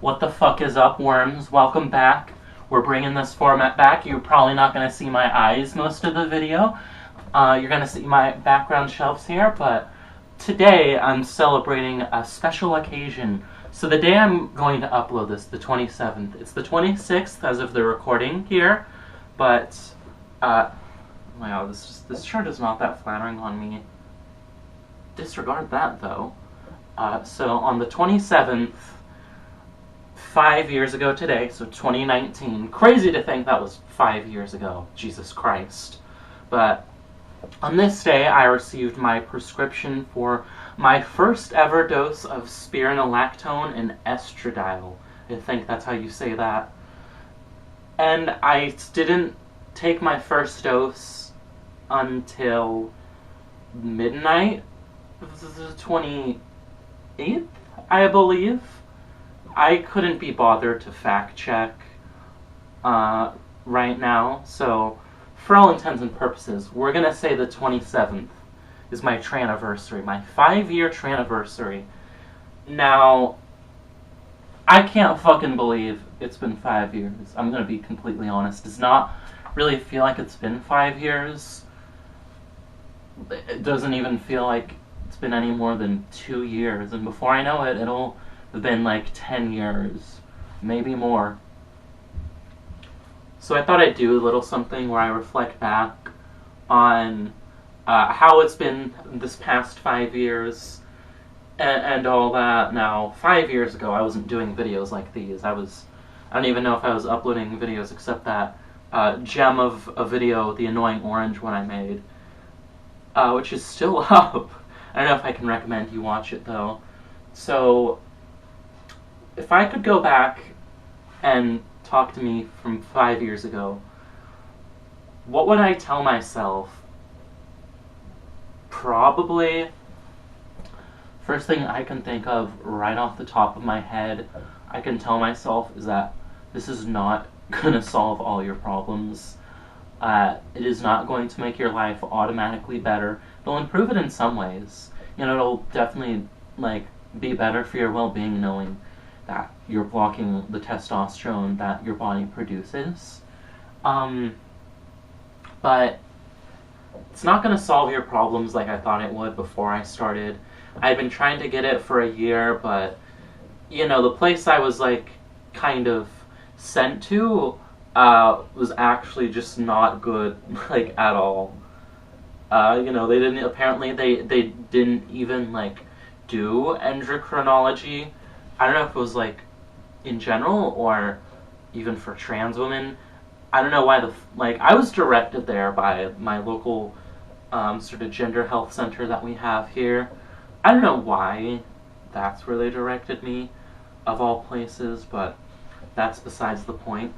What the fuck is up, worms? Welcome back. We're bringing this format back. You're probably not going to see my eyes most of the video. You're going to see my background shelves here, but today I'm celebrating a special occasion. So the day I'm going to upload this, the 27th, it's the 26th as of the recording here, but, wow, this shirt is not that flattering on me. Disregard that, though. So on the 27th, 5 years ago today, so 2019, crazy to think that was 5 years ago, Jesus Christ. But on this day, I received my prescription for my first ever dose of spironolactone and estradiol. I think that's how you say that. And I didn't take my first dose until midnight of the 28th, I believe. I couldn't be bothered to fact check right now, so for all intents and purposes, we're gonna say the 27th is my tranniversary, my 5-year tranniversary. Now, I can't fucking believe it's been 5 years. I'm gonna be completely honest. Does not really feel like it's been 5 years. It doesn't even feel like it's been any more than 2 years, and before I know it, it'll have been like 10 years, maybe more. So I thought I'd do a little something where I reflect back on how it's been this past 5 years and all that. Now, 5 years ago, I wasn't doing videos like these. I don't even know if I was uploading videos except that gem of a video, the annoying orange one I made, which is still up. I don't know if I can recommend you watch it, though. So, if I could go back and talk to me from 5 years ago, what would I tell myself? Probably, first thing I can think of right off the top of my head, I can tell myself is that this is not gonna solve all your problems. It is not going to make your life automatically better. It'll improve it in some ways. You know, it'll definitely, be better for your well-being knowing that you're blocking the testosterone that your body produces. But it's not going to solve your problems like I thought it would before I started. I'd been trying to get it for a year, but, the place I was, kind of sent to was actually just not good, at all. They didn't even, do endocrinology. I don't know if it was, in general, or even for trans women. I don't know why I was directed there by my local, sort of gender health center that we have here. I don't know why that's where they directed me, of all places, but that's besides the point.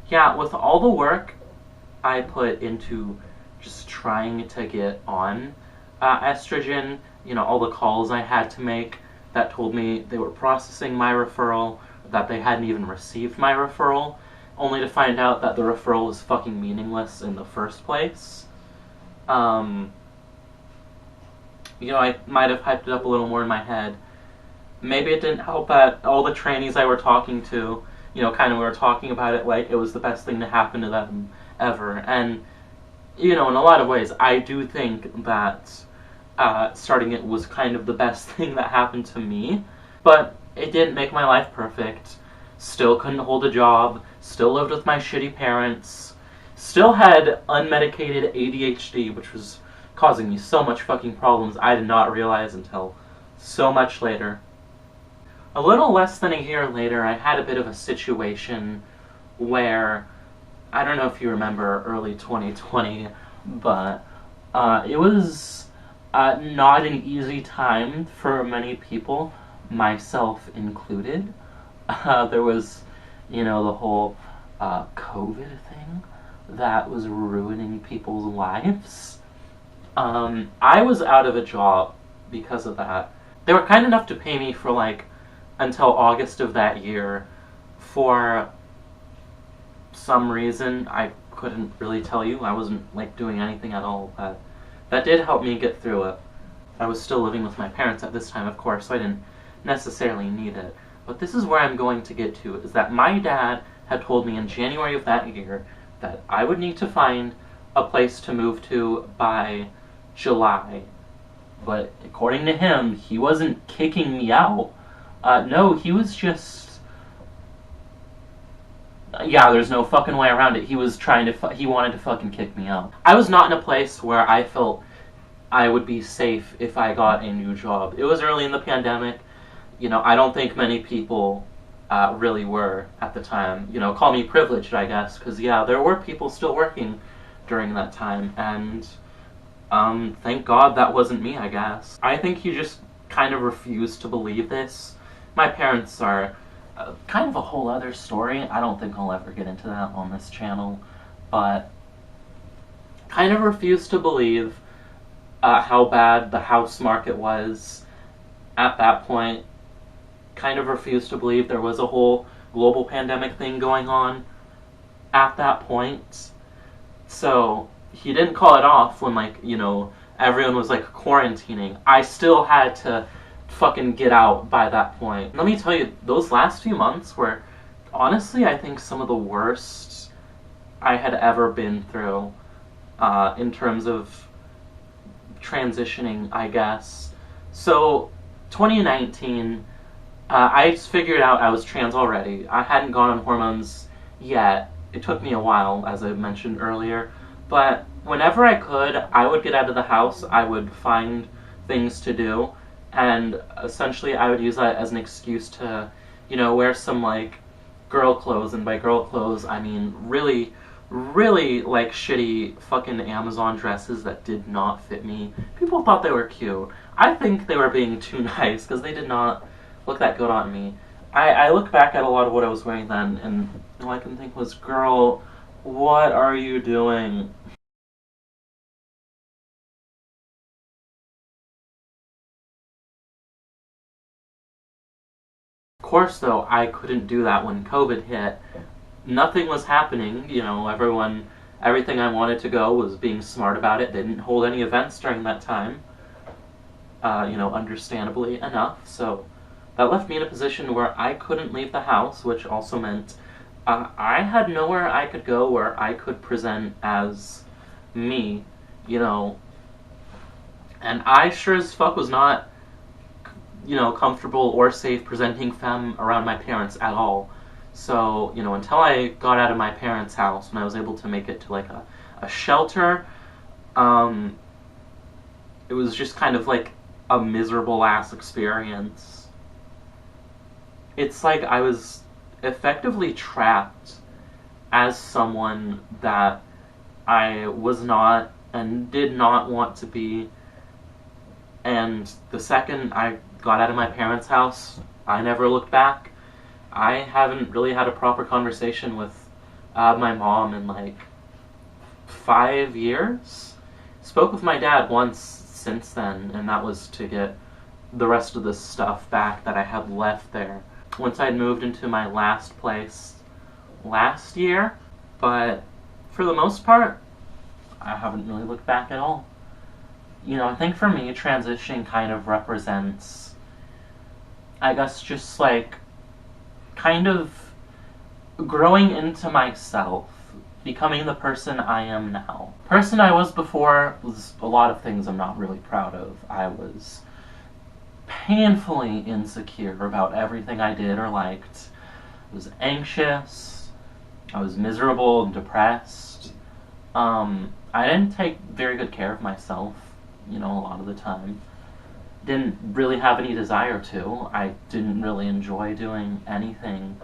Yeah, with all the work I put into just trying to get on estrogen, all the calls I had to make that told me they were processing my referral, that they hadn't even received my referral, only to find out that the referral was fucking meaningless in the first place. I might have hyped it up a little more in my head. Maybe it didn't help that all the trannies I were talking to, we were talking about it like it was the best thing to happen to them ever. And, in a lot of ways, I do think that starting it was kind of the best thing that happened to me, but it didn't make my life perfect. Still couldn't hold a job, still lived with my shitty parents, still had unmedicated ADHD, which was causing me so much fucking problems I did not realize until so much later. A little less than a year later, I had a bit of a situation where, I don't know if you remember early 2020, but it was not an easy time for many people, myself included. There was, the whole COVID thing that was ruining people's lives. I was out of a job because of that. They were kind enough to pay me for until August of that year. For some reason, I couldn't really tell you. I wasn't doing anything at all, but that did help me get through it. I was still living with my parents at this time, of course, so I didn't necessarily need it. But this is where I'm going to get to, is that my dad had told me in January of that year that I would need to find a place to move to by July. But according to him, he wasn't kicking me out. No, he was just... Yeah, there's no fucking way around it. He was trying to... he wanted to fucking kick me out. I was not in a place where I felt I would be safe if I got a new job. It was early in the pandemic. I don't think many people really were at the time. Call me privileged, I guess, because, yeah, there were people still working during that time, and thank God that wasn't me, I guess. I think he just kind of refused to believe this. My parents are kind of a whole other story. I don't think I'll ever get into that on this channel, but kind of refused to believe how bad the house market was at that point. Kind of refused to believe there was a whole global pandemic thing going on at that point. So he didn't call it off when, everyone was, quarantining. I still had to fucking get out by that point. Let me tell you, those last few months were, honestly, I think some of the worst I had ever been through in terms of transitioning, I guess. So, 2019, I figured out I was trans already. I hadn't gone on hormones yet. It took me a while, as I mentioned earlier. But whenever I could, I would get out of the house. I would find things to do. And essentially, I would use that as an excuse to, wear some, girl clothes. And by girl clothes, I mean really, really, shitty fucking Amazon dresses that did not fit me. People thought they were cute. I think they were being too nice, because they did not look that good on me. I look back at a lot of what I was wearing then, and all I can think was, girl, what are you doing? Of course, though, I couldn't do that when COVID hit. Nothing was happening, everything I wanted to go was being smart about it. They didn't hold any events during that time, understandably enough, so that left me in a position where I couldn't leave the house, which also meant I had nowhere I could go where I could present as me, and I sure as fuck was not, comfortable or safe presenting femme around my parents at all. So, until I got out of my parents' house, when I was able to make it to, a shelter, it was just kind of, a miserable-ass experience. It's like I was effectively trapped as someone that I was not and did not want to be. And the second I got out of my parents' house, I never looked back. I haven't really had a proper conversation with my mom in 5 years. Spoke with my dad once since then, and that was to get the rest of the stuff back that I had left there once I'd moved into my last place last year. But for the most part, I haven't really looked back at all. I think for me, transitioning kind of represents, I guess, just kind of growing into myself, becoming the person I am now. The person I was before was a lot of things I'm not really proud of. I was painfully insecure about everything I did or liked. I was anxious. I was miserable and depressed. I didn't take very good care of myself, a lot of the time. Didn't really have any desire to. I didn't really enjoy doing anything.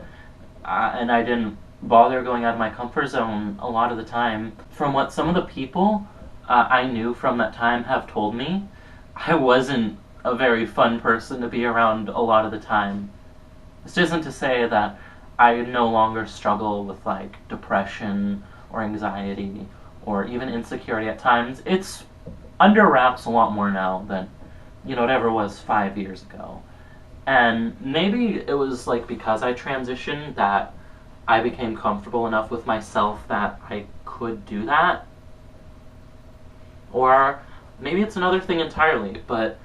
And I didn't bother going out of my comfort zone a lot of the time. From what some of the people I knew from that time have told me, I wasn't a very fun person to be around a lot of the time. This isn't to say that I no longer struggle with depression or anxiety or even insecurity at times. It's under wraps a lot more now than it ever was 5 years ago. And maybe it was because I transitioned that I became comfortable enough with myself that I could do that. Or maybe it's another thing entirely, but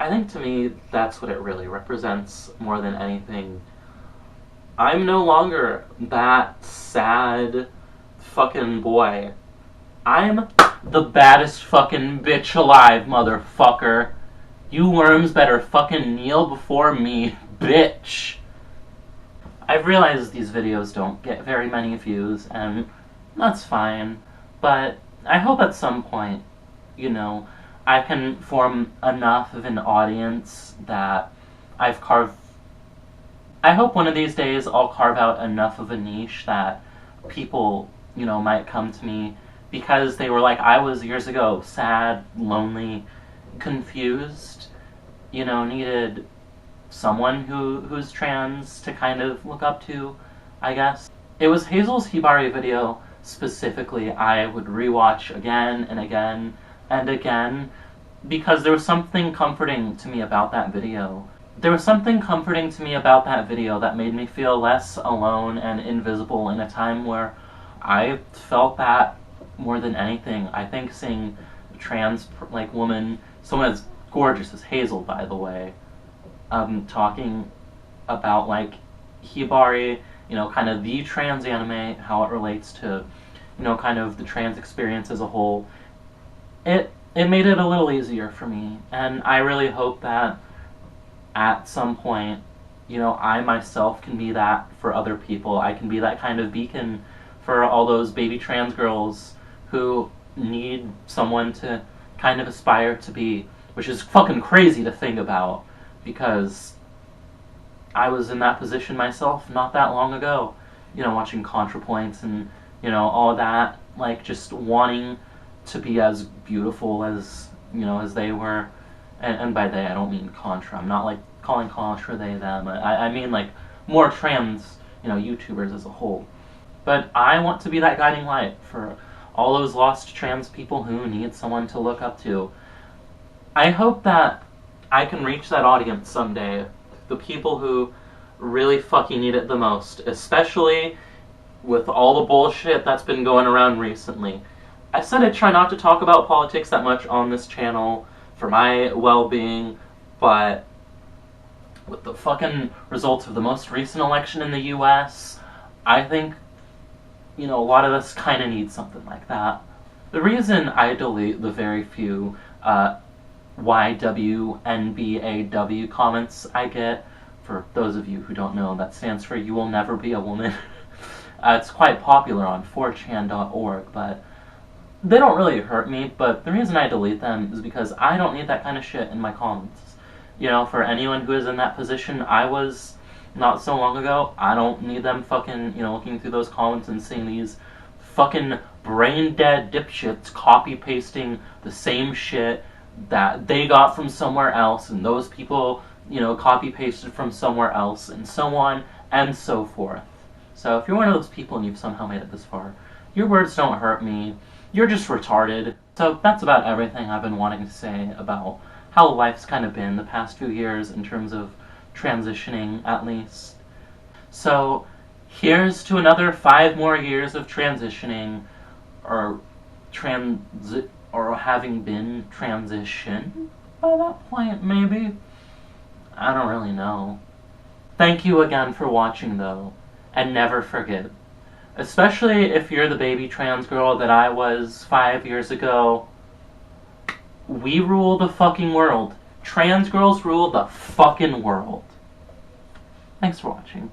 I think to me that's what it really represents more than anything. I'm no longer that sad fucking boy. I'm the baddest fucking bitch alive, motherfucker. You worms better fucking kneel before me, bitch. I've realized these videos don't get very many views, and that's fine. But I hope at some point, I can form enough of an audience that I've carved. I hope one of these days I'll carve out enough of a niche that people, might come to me because they were like I was years ago, sad, lonely, confused, needed someone who's trans to kind of look up to, I guess. It was Hazel's Hibari video specifically I would rewatch again and again and again because there was something comforting to me about that video. There was something comforting to me about that video that made me feel less alone and invisible in a time where I felt that more than anything. I think seeing a trans woman, someone as gorgeous as Hazel, by the way, talking about Hibari, kind of the trans anime, how it relates to, kind of the trans experience as a whole. It made it a little easier for me, and I really hope that at some point, I myself can be that for other people. I can be that kind of beacon for all those baby trans girls who need someone to kind of aspire to be, which is fucking crazy to think about, because I was in that position myself not that long ago, watching ContraPoints and, all that, just wanting to be as beautiful as, as they were. And by they, I don't mean Contra. I'm not, calling Contra they, them. I mean, more trans, YouTubers as a whole. But I want to be that guiding light for all those lost trans people who need someone to look up to. I hope that I can reach that audience someday. The people who really fucking need it the most. Especially with all the bullshit that's been going around recently. I said I'd try not to talk about politics that much on this channel for my well-being, but with the fucking results of the most recent election in the US, I think, a lot of us kind of need something like that. The reason I delete the very few YWNBAW comments I get, for those of you who don't know, that stands for You Will Never Be a Woman. It's quite popular on 4chan.org, but they don't really hurt me, but the reason I delete them is because I don't need that kind of shit in my comments. For anyone who is in that position I was not so long ago, I don't need them fucking, looking through those comments and seeing these fucking brain-dead dipshits copy-pasting the same shit that they got from somewhere else, and those people, copy-pasted from somewhere else, and so on and so forth. So if you're one of those people and you've somehow made it this far, your words don't hurt me. You're just retarded. So that's about everything I've been wanting to say about how life's kind of been the past few years in terms of transitioning, at least. So here's to another 5 more years of transitioning, or having been transitioned by that point, maybe? I don't really know. Thank you again for watching, though, and never forget, especially if you're the baby trans girl that I was 5 years ago, we rule the fucking world. Trans girls rule the fucking world. Thanks for watching.